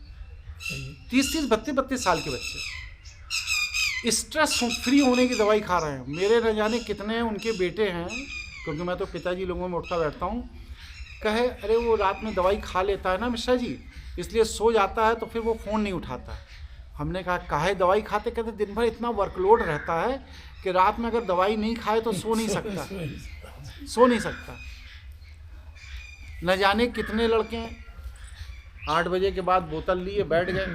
30-32 साल के बच्चे स्ट्रेस फ्री होने की दवाई खा रहे हैं। मेरे न जाने कितने उनके बेटे हैं, क्योंकि मैं तो पिताजी लोगों में उठता बैठता हूँ, कहे अरे वो रात में दवाई खा लेता है ना मिश्रा जी, इसलिए सो जाता है तो फिर वो फ़ोन नहीं उठाता। हमने कहा काहे दवाई खाते? कहते दिन भर इतना वर्कलोड रहता है कि रात में अगर दवाई नहीं खाए तो सो नहीं सकता। न जाने कितने लड़के 8 बजे के बाद बोतल लिए बैठ गए,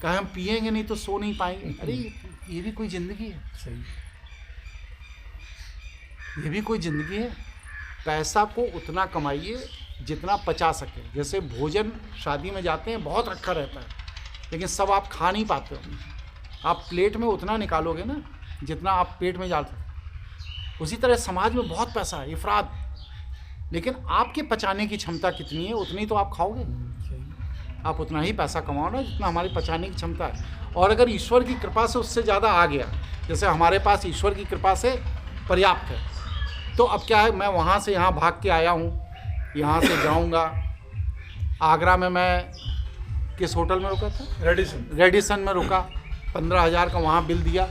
कहे हम पिएंगे नहीं तो सो नहीं पाएंगे। अरे ये भी कोई ज़िंदगी है? सही, ये भी कोई ज़िंदगी है? पैसा को उतना कमाइए जितना पचा सके। जैसे भोजन शादी में जाते हैं बहुत रखा रहता है, लेकिन सब आप खा नहीं पाते हो। आप प्लेट में उतना निकालोगे ना जितना आप पेट में डालते हो। उसी तरह समाज में बहुत पैसा है, इफराद, लेकिन आपके पचाने की क्षमता कितनी है उतनी तो आप खाओगे। आप उतना ही पैसा कमाओ ना जितना हमारी पचाने की क्षमता है। और अगर ईश्वर की कृपा से उससे ज़्यादा आ गया, जैसे हमारे पास ईश्वर की कृपा से पर्याप्त है, तो अब क्या है, मैं वहाँ से यहाँ भाग के आया हूँ, यहाँ से जाऊँगा। आगरा में मैं किस होटल में रुका था? रेडिसन में रुका, 15,000 का वहाँ बिल दिया।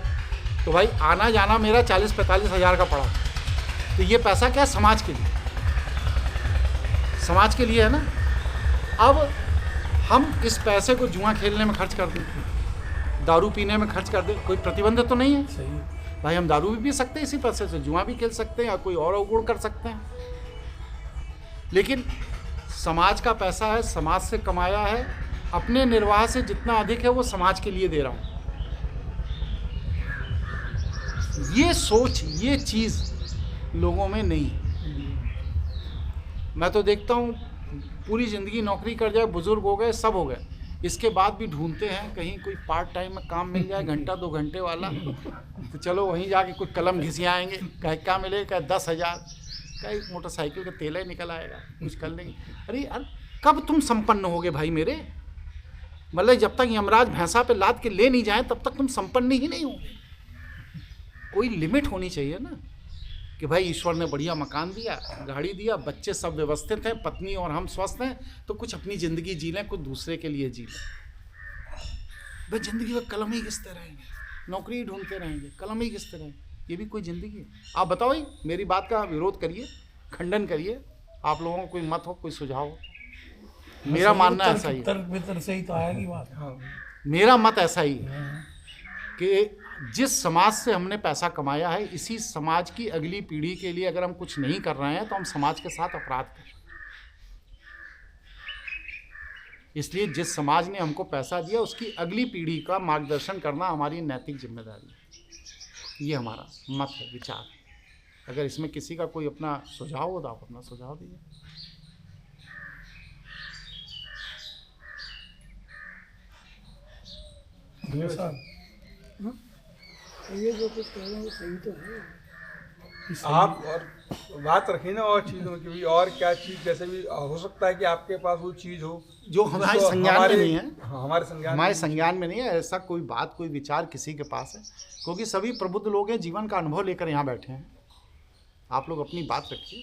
तो भाई आना जाना मेरा 40-45 हज़ार का पड़ा। तो ये पैसा क्या है? समाज के लिए। समाज के लिए है ना। अब हम इस पैसे को जुआ खेलने में खर्च कर दें, दारू पीने में खर्च कर दें, कोई प्रतिबंध तो नहीं है। सही। भाई हम दारू भी पी सकते हैं इसी पैसे से, जुआ भी खेल सकते हैं या कोई और अवगुण कर सकते हैं, लेकिन समाज का पैसा है, समाज से कमाया है, अपने निर्वाह से जितना अधिक है वो समाज के लिए दे रहा हूँ। ये सोच, ये चीज़ लोगों में नहीं है। मैं तो देखता हूँ पूरी ज़िंदगी नौकरी कर जाए, बुजुर्ग हो गए, सब हो गए, इसके बाद भी ढूंढते हैं कहीं कोई पार्ट टाइम में काम मिल जाए, घंटा 2 घंटे वाला, तो चलो वहीं जाके कुछ कलम घिसियाएंगे, कहे क्या मिलेगा, 10,000, कहीं मोटरसाइकिल का तेल ही निकल आएगा, कुछ कर लेंगे। अरे यार कब तुम संपन्न होगे भाई मेरे? मतलब जब तक यमराज भैंसा पे लाद के ले नहीं जाए तब तक तुम संपन्न ही नहीं हो। कोई लिमिट होनी चाहिए ना, कि भाई ईश्वर ने बढ़िया मकान दिया, गाड़ी दिया, बच्चे सब व्यवस्थित हैं, पत्नी और हम स्वस्थ हैं, तो कुछ अपनी ज़िंदगी जी लें, कुछ दूसरे के लिए जी लें। भाई ज़िंदगी में कलम ही घिसते रहेंगे, नौकरी ही ढूंढते रहेंगे, कलम ही घिसते रहेंगे, ये भी कोई ज़िंदगी है? आप बताओ ही, मेरी बात का विरोध करिए, खंडन करिए, आप लोगों को कोई मत हो, कोई सुझाव हो। मेरा मानना ऐसा ही है, तर्क वितर्क से ही तो आएगी बात। मेरा मत ऐसा ही है कि जिस समाज से हमने पैसा कमाया है, इसी समाज की अगली पीढ़ी के लिए अगर हम कुछ नहीं कर रहे हैं तो हम समाज के साथ अपराध कर रहे हैं। इसलिए जिस समाज ने हमको पैसा दिया उसकी अगली पीढ़ी का मार्गदर्शन करना हमारी नैतिक जिम्मेदारी है। ये हमारा मत है, विचार है। अगर इसमें किसी का कोई अपना सुझाव हो तो आप अपना सुझाव दीजिए। ये जो कुछ कह रहे हैं सही तो है। आप और बात रखिए ना और चीज़ों की भी, और क्या चीज़, जैसे भी हो सकता है कि आपके पास वो चीज़ हो जो हमारे जिसको संज्ञान में नहीं है, हाँ, हमारे हमारे संज्ञान संज्ञान में नहीं है, ऐसा कोई बात, कोई विचार किसी के पास है, क्योंकि सभी प्रबुद्ध लोग हैं, जीवन का अनुभव लेकर यहाँ बैठे हैं। आप लोग अपनी बात रखिए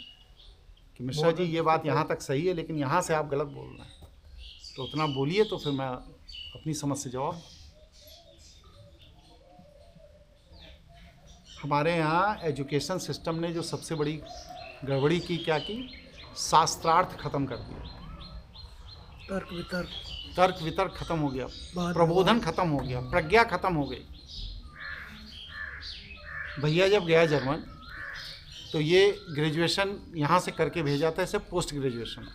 कि मिश्रा जी ये बात यहाँ तक सही है, लेकिन यहाँ से आप गलत बोल रहे हैं, तो उतना बोलिए, तो फिर मैं अपनी समझ से जवाब। हमारे यहाँ एजुकेशन सिस्टम ने जो सबसे बड़ी गड़बड़ी की, क्या की, शास्त्रार्थ खत्म कर दिया, तर्क वितर्क खत्म हो गया, प्रबोधन खत्म हो गया, प्रज्ञा खत्म हो गई। भैया जब गया जर्मन तो ये ग्रेजुएशन यहाँ से करके भेजा था, इसे पोस्ट ग्रेजुएशन,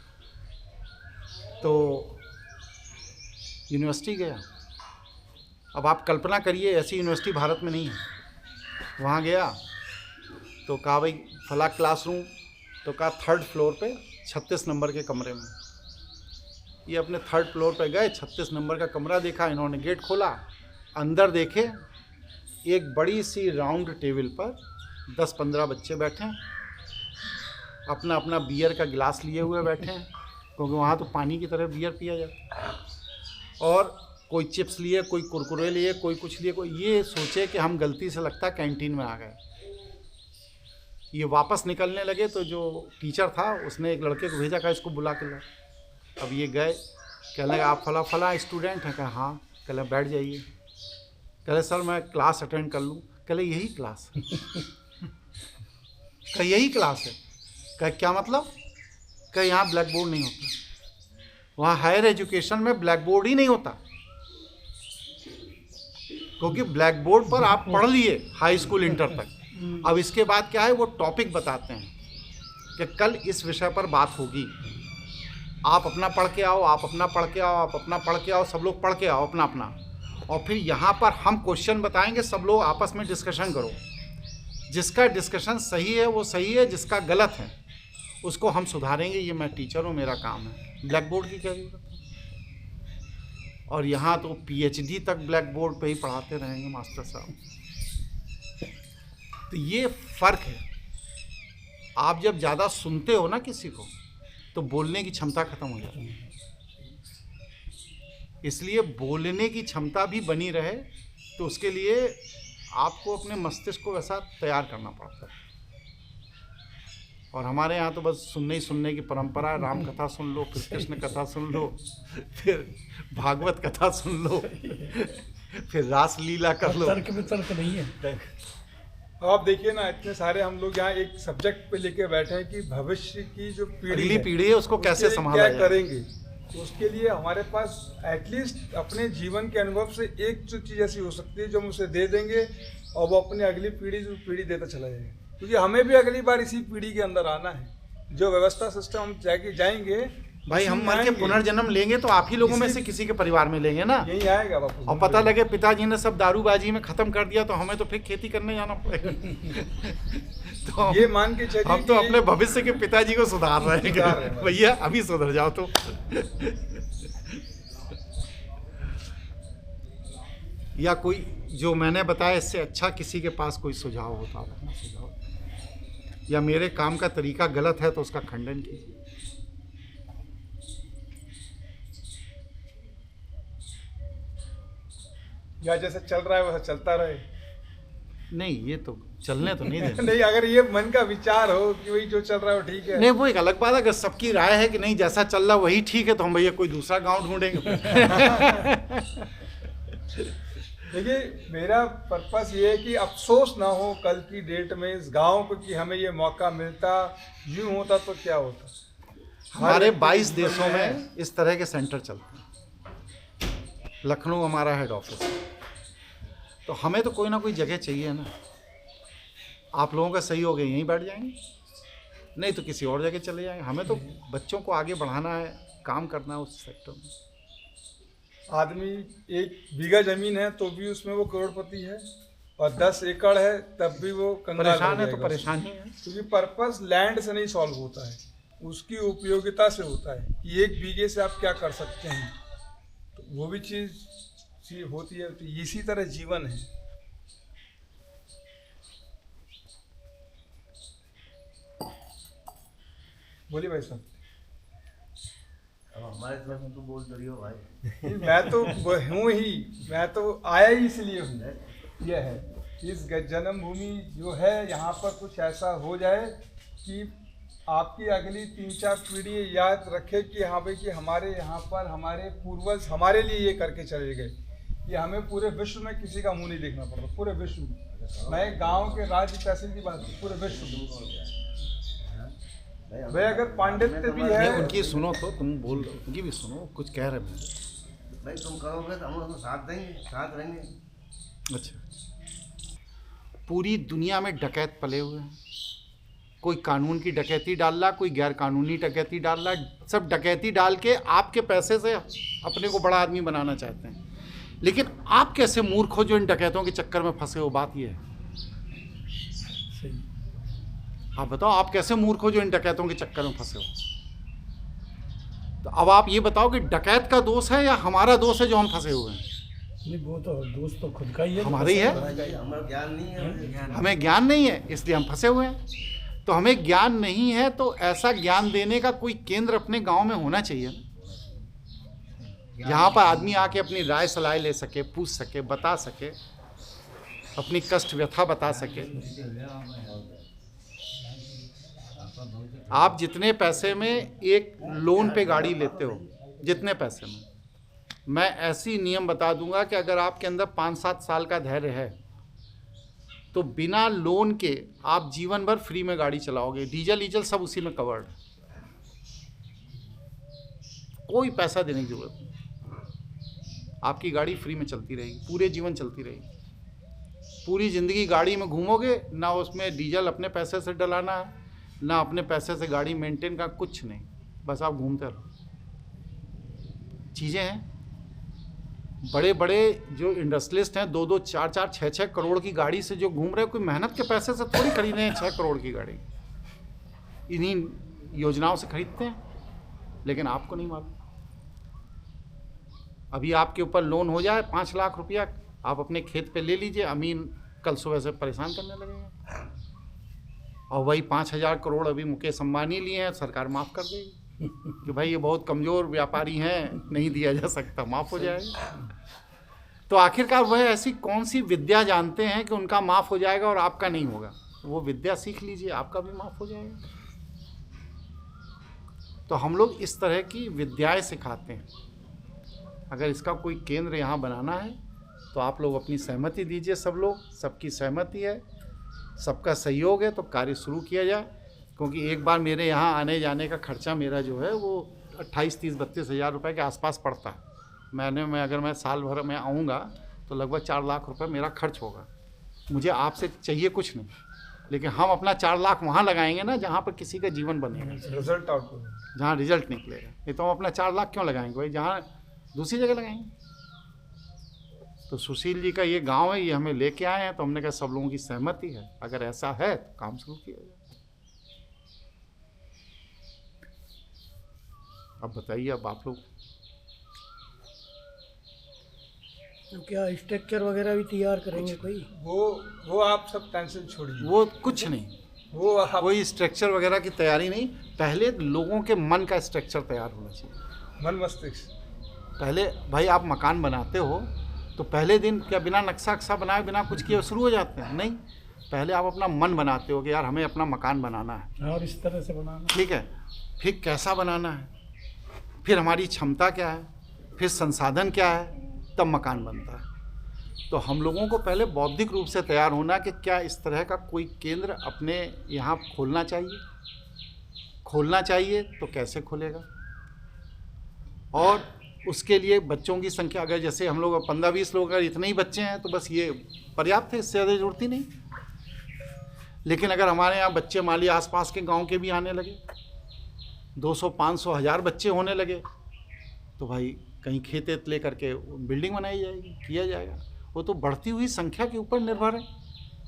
तो यूनिवर्सिटी गया। अब आप कल्पना करिए ऐसी यूनिवर्सिटी भारत में नहीं है। वहाँ गया तो कहा भाई फला क्लासरूम, तो कहा 3rd फ्लोर पे 36 नंबर के कमरे में। ये अपने 3rd फ्लोर पे गए, 36 नंबर का कमरा देखा, इन्होंने गेट खोला, अंदर देखे एक बड़ी सी राउंड टेबल पर 10-15 बच्चे बैठे हैं, अपना अपना बियर का गिलास लिए हुए बैठे हैं, क्योंकि वहाँ तो पानी की तरह बियर पिया जाता है, और कोई चिप्स लिए, कोई कुरकुरे लिए, कोई कुछ लिए, कोई ये सोचे कि हम गलती से लगता कैंटीन में आ गए। ये वापस निकलने लगे तो जो टीचर था उसने एक लड़के को भेजा, कहा इसको बुला के ला। अब ये गए, कहने लगे आप फला फला स्टूडेंट हैं? कहा हाँ। कहले बैठ जाइए। कहले सर मैं क्लास अटेंड कर लूँ? कहले यही क्लास है। कहा यही क्लास है? कहा क्या मतलब? कहा यहाँ ब्लैक बोर्ड नहीं होता, वहाँ हायर एजुकेशन में ब्लैक बोर्ड ही नहीं होता, क्योंकि ब्लैक बोर्ड पर आप पढ़ लिए हाई स्कूल इंटर तक, अब इसके बाद क्या है वो टॉपिक बताते हैं कि कल इस विषय पर बात होगी, आप अपना पढ़ के आओ, आप अपना पढ़ के आओ, आप अपना पढ़ के आओ, सब लोग पढ़ के आओ अपना अपना, और फिर यहाँ पर हम क्वेश्चन बताएंगे, सब लोग आपस में डिस्कशन करो, जिसका डिस्कशन सही है वो सही है, जिसका गलत है उसको हम सुधारेंगे। ये मैं टीचर हूँ, मेरा काम है, ब्लैक बोर्ड की क्या जरूरत है? और यहाँ तो PhD तक ब्लैक बोर्ड पे ही पढ़ाते रहेंगे मास्टर साहब। तो ये फ़र्क है। आप जब ज़्यादा सुनते हो ना किसी को तो बोलने की क्षमता खत्म हो जाती है, इसलिए बोलने की क्षमता भी बनी रहे तो उसके लिए आपको अपने मस्तिष्क को वैसा तैयार करना पड़ता है। और हमारे यहाँ तो बस सुनने ही सुनने की परंपरा है, राम कथा सुन लो, फिर कृष्ण कथा सुन लो, फिर भागवत कथा सुन लो, फिर रास लीला कर लो। तर्क वितर्क नहीं है। आप देखिए ना, इतने सारे हम लोग यहाँ एक सब्जेक्ट पे लेके बैठे हैं कि भविष्य की जो पीढ़ी अगली है, पीढ़ी है उसको कैसे उसके लिए संभाला क्या जाए। करेंगे। तो उसके लिए हमारे पास एटलीस्ट अपने जीवन के अनुभव से एक जो चीज़ ऐसी हो सकती है जो हम उसे दे देंगे और वो अपनी अगली पीढ़ी देता चला जाएगा, क्योंकि हमें भी अगली बार इसी पीढ़ी के अंदर आना है। जो व्यवस्था सिस्टम हम जाएंगे भाई हम मर के पुनर्जन्म लेंगे तो आप ही लोगों में से किसी के परिवार में लेंगे ना। यही आएगा बापू। और पता लगे पिताजी ने सब दारूबाजी में खत्म कर दिया तो हमें तो फिर खेती करने जाना पड़ेगा। तो ये मान के चलिए हम तो कि- अपने भविष्य के पिताजी को सुधार रहे सुधार रहे हैं हैं। भैया अभी सुधर जाओ तो। या कोई जो मैंने बताया इससे अच्छा किसी के पास कोई सुझाव होता है अपना सुझाव, या मेरे काम का तरीका गलत है तो उसका खंडन कीजिए। या जैसे चल रहा है वैसा चलता रहे। नहीं ये तो चलने तो नहीं देना। नहीं, अगर ये मन का विचार हो कि वही जो चल रहा है वो ठीक है। नहीं वो एक अलग बात है, अगर सबकी राय है कि नहीं जैसा चल रहा वही ठीक है तो हम भैया कोई दूसरा गांव ढूंढेंगे। देखिए, मेरा पर्पस ये है कि अफसोस ना हो कल की डेट में इस गांव को कि हमें ये मौका मिलता, यूं होता तो क्या होता। हमारे हर 22 व्यक्ति देशों जीवन में इस तरह के सेंटर चलते हैं। लखनऊ हमारा हेड ऑफिस है, तो हमें तो कोई ना कोई जगह चाहिए ना। आप लोगों का सही हो गया यहीं बैठ जाएंगे, नहीं तो किसी और जगह चले जाएंगे। हमें तो बच्चों को आगे बढ़ाना है, काम करना है उस सेक्टर में। आदमी 1 बीघा जमीन है तो भी उसमें वो करोड़पति है, और 10 एकड़ है तब भी वो कंगाल परेशान हो है तो जाएगा। परेशान ही है। क्योंकि पर्पस लैंड से नहीं सॉल्व होता है, उसकी उपयोगिता से होता है कि 1 बीघे से आप क्या कर सकते हैं। तो वो भी चीज़ होती है। तो इसी तरह जीवन है। बोलिए भाई साहब। अब हमारे तरफ से तो बोल रही हो भाई। मैं तो हूँ ही, मैं तो आया ही इसलिए हूँ। यह है इस जन्मभूमि जो है, यहाँ पर कुछ ऐसा हो जाए कि आपकी अगली 3-4 पीढ़ी याद रखे कि हाँ भाई कि हमारे यहाँ पर हमारे पूर्वज हमारे लिए ये करके चले गए, कि हमें पूरे विश्व में किसी का मुंह नहीं देखना पड़ता। पूरे विश्व में, मैं गांव के राज्य तहसील की बात, पूरे विश्व में भाई अगर पांडित्य भी है। नहीं उनकी सुनो तो, तुम बोल रहे हो उनकी भी सुनो, कुछ कह रहे हैं। भाई तुम करोगे तो हम लोग साथ देंगे, साथ रहेंगे। अच्छा, पूरी दुनिया में डकैत पले हुए हैं। कोई कानून की डकैती डाल रहा, कोई गैर कानूनी डकैती डाल रहा, सब डकैती डाल के आपके पैसे से अपने को बड़ा आदमी बनाना चाहते हैं। लेकिन आप कैसे मूर्ख हो जो इन डकैतों के चक्कर में फंसे हो, बात ये है। सही। आप बताओ, आप कैसे मूर्ख हो जो इन डकैतों के चक्कर में फंसे हो। तो अब आप ये बताओ कि डकैत का दोष है या हमारा दोष है जो हम फंसे हुए हैं। नहीं वो तो दोस्त तो खुद का ही है। हमारा ही है। हमारा ज्ञान नहीं है। हमें ज्ञान नहीं है इसलिए हम फंसे हुए हैं। तो हमें ज्ञान नहीं है तो ऐसा ज्ञान देने का कोई केंद्र अपने गांव में होना चाहिए ना, यहाँ पर आदमी आके अपनी राय सलाह ले सके, पूछ सके, बता सके, अपनी कष्ट व्यथा बता सके। आप जितने पैसे में एक लोन पे गाड़ी लेते हो, जितने पैसे में, मैं ऐसी नियम बता दूंगा कि अगर आपके अंदर 5-7 साल का धैर्य है तो बिना लोन के आप जीवन भर फ्री में गाड़ी चलाओगे। डीजल सब उसी में कवर्ड, कोई पैसा देने की जरूरत नहीं। आपकी गाड़ी फ्री में चलती रहेगी, पूरे जीवन चलती रहेगी। पूरी ज़िंदगी गाड़ी में घूमोगे, ना उसमें डीजल अपने पैसे से डलाना है, ना अपने पैसे से गाड़ी मेंटेन का, कुछ नहीं, बस आप घूमते रहो। चीज़ें हैं। बड़े बड़े जो इंडस्ट्रियलिस्ट हैं 2-2, 4-4, 6-6 करोड़ की गाड़ी से जो घूम रहे हैं, कोई मेहनत के पैसे से थोड़ी खरीदे हैं 6 करोड़ की गाड़ी। इन्हीं योजनाओं से खरीदते हैं, लेकिन आपको नहीं मालूम। अभी आपके ऊपर लोन हो जाए 5 लाख रुपया, आप अपने खेत पे ले लीजिए, अमीन कल सुबह से परेशान करने लगेगा। और वही 5,000 करोड़ अभी मुकेश अंबानी लिए हैं, सरकार माफ़ कर देगी कि भाई ये बहुत कमज़ोर व्यापारी हैं, नहीं दिया जा सकता, माफ़ हो जाएगा। तो आखिरकार वह ऐसी कौन सी विद्या जानते हैं कि उनका माफ़ हो जाएगा और आपका नहीं होगा। वो विद्या सीख लीजिए, आपका भी माफ़ हो जाएगा। तो हम लोग इस तरह की विद्याएं सिखाते हैं। अगर इसका कोई केंद्र यहाँ बनाना है तो आप लोग अपनी सहमति दीजिए। सब लोग, सबकी सहमति है सबका सहयोग है तो कार्य शुरू किया जाए, क्योंकि एक बार मेरे यहाँ आने जाने का खर्चा मेरा जो है वो 28-30-32 हज़ार रुपये के आसपास पड़ता है। मैं अगर मैं साल भर में आऊँगा तो लगभग 4 लाख रुपए मेरा खर्च होगा। मुझे आपसे चाहिए कुछ नहीं, लेकिन हम अपना 4 लाख वहाँ लगाएंगे ना जहाँ पर किसी का जीवन बनेगा, रिजल्ट आउट, जहाँ रिजल्ट निकलेगा। ये तो हम अपना 4 लाख क्यों लगाएंगे भाई, जहाँ दूसरी जगह लगाएंगे। तो सुशील जी का ये गांव है, ये हमें लेके आए हैं, तो हमने कहा सब लोगों की सहमति है, अगर ऐसा है तो काम शुरू किया जाए। अब बताइए, अब आप लोग। तो क्या स्ट्रक्चर वगैरह भी तैयार करेंगे कोई? वो आप सब टेंशन छोड़िए, वो कुछ नहीं, वो आप कोई स्ट्रक्चर वगैरह की तैयारी नहीं। पहले लोगों के मन का स्ट्रक्चर तैयार होना चाहिए। मन मस्तिष्क। पहले भाई आप मकान बनाते हो तो पहले दिन क्या बिना नक्शा अक्सा बनाए, बिना कुछ किए शुरू हो जाते हैं? नहीं, पहले आप अपना मन बनाते हो कि यार हमें अपना मकान बनाना है, और इस तरह से बनाना। ठीक है। फिर कैसा बनाना है, फिर हमारी क्षमता क्या है, फिर संसाधन क्या है, तब मकान बनता है। तो हम लोगों को पहले बौद्धिक रूप से तैयार होना कि क्या इस तरह का कोई केंद्र अपने यहाँ खोलना चाहिए, खोलना चाहिए तो कैसे खोलेगा, और उसके लिए बच्चों की संख्या, अगर जैसे हम लोग 15-20 लोग अगर इतने ही बच्चे हैं तो बस ये पर्याप्त है, इससे ज़्यादा जरूरत ही नहीं। लेकिन अगर हमारे यहाँ बच्चे मान लिया आसपास के गांव के भी आने लगे, 200, 500, 1000 बच्चे होने लगे, तो भाई कहीं खेत ले करके बिल्डिंग बनाई जाएगी, किया जाएगा। वो तो बढ़ती हुई संख्या के ऊपर निर्भर है,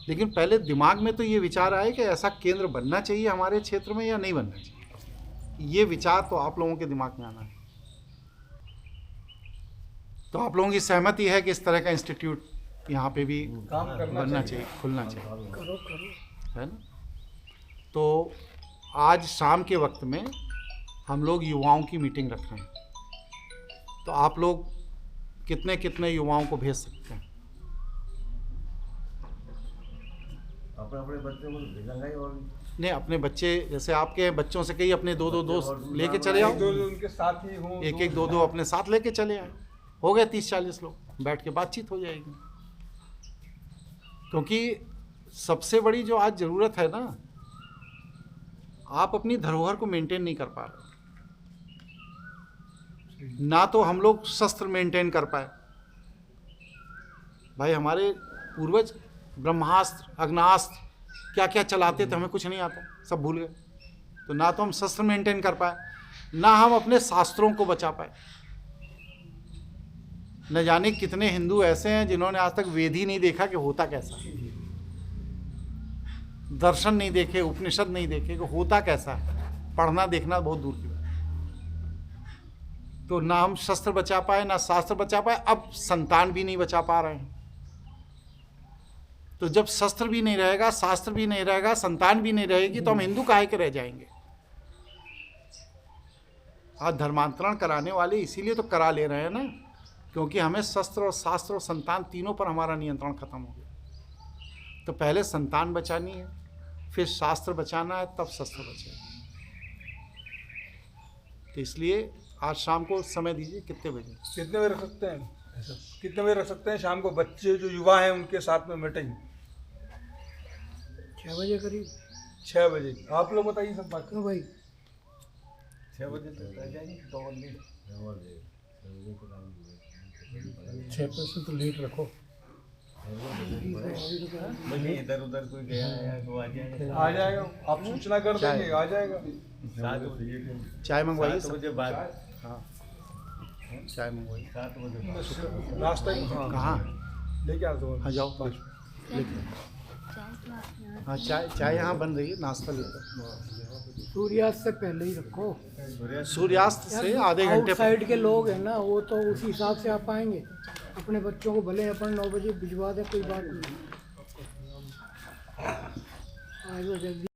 लेकिन पहले दिमाग में तो ये विचार आए कि ऐसा केंद्र बनना चाहिए हमारे क्षेत्र में या नहीं बनना चाहिए। ये विचार तो आप लोगों के दिमाग में आना है। तो आप लोगों की सहमति है कि इस तरह का इंस्टीट्यूट यहाँ पे भी काम करना बनना चाहिए, खुलना चाहिए, करो करो। है ना। तो आज शाम के वक्त में हम लोग युवाओं की मीटिंग रख रहे हैं, तो आप लोग कितने कितने युवाओं को भेज सकते हैं? अपने अपने बच्चों को भेजना ही, और नहीं, अपने बच्चे जैसे आपके बच्चों से कहीं अपने 2-2 दोस्त लेके चले आओ, दो उनके साथ ही हों, 1-1, 2-2 अपने साथ लेके चले आए, हो गए 30-40 लोग, बैठ के बातचीत हो जाएगी। क्योंकि सबसे बड़ी जो आज ज़रूरत है ना, आप अपनी धरोहर को मेंटेन नहीं कर पा रहे, ना तो हम लोग शस्त्र मेंटेन कर पाए। भाई हमारे पूर्वज ब्रह्मास्त्र, अग्नास्त्र क्या क्या चलाते थे, हमें कुछ नहीं आता, सब भूल गए। तो ना तो हम शस्त्र मेंटेन कर पाए, ना हम अपने शास्त्रों को बचा पाए। न जाने कितने हिंदू ऐसे हैं जिन्होंने आज तक वेद ही नहीं देखा कि होता कैसा, दर्शन नहीं देखे, उपनिषद नहीं देखे कि होता कैसा है, पढ़ना देखना बहुत दूर की बात। तो ना हम शस्त्र बचा पाए, ना शास्त्र बचा पाए, अब संतान भी नहीं बचा पा रहे हैं। तो जब शस्त्र भी नहीं रहेगा, शास्त्र भी नहीं रहेगा, संतान भी नहीं रहेगी, तो हम हिंदू काहे के रह जाएंगे। आज धर्मांतरण कराने वाले इसीलिए तो करा ले रहे हैं ना, क्योंकि हमें शस्त्र और शास्त्र और संतान तीनों पर हमारा नियंत्रण खत्म हो गया। तो पहले संतान बचानी है, फिर शास्त्र बचाना है, तब शस्त्र बचेगा। तो इसलिए आज शाम को समय दीजिए, कितने बजे? कितने बजे रख सकते हैं, कितने बजे रख सकते हैं शाम को? बच्चे जो युवा हैं उनके साथ में मीटिंग 6 बजे करीब। 6 बजे। आप लोग बताइए सब बात। क्यों भाई? 6 बजे तक रह जाएंगे तो और नहीं। 6% तो लेट रखो। नहीं, इधर उधर कोई गया है तो आ जाएगा, आप सूचना कर देंगे, आ जाएगा। 7 बजे, चाय मंगवाइए 7 बजे बाद, हाँ, चाय मंगवाइए। 7 बजे नाश्ता कहाँ? लेके आ दो। हाँ जाओ, लेके। हाँ, चाय यहाँ बन रही है, नाश्ता लेकर। सूर्यास्त से पहले ही रखो। सूर्यास्त से आधे घंटे साइड के लोग हैं ना, वो तो उसी हिसाब से आ पाएंगे। अपने बच्चों को भले अपन 9 बजे भिजवा दे, कोई बात नहीं। आज वो जल्दी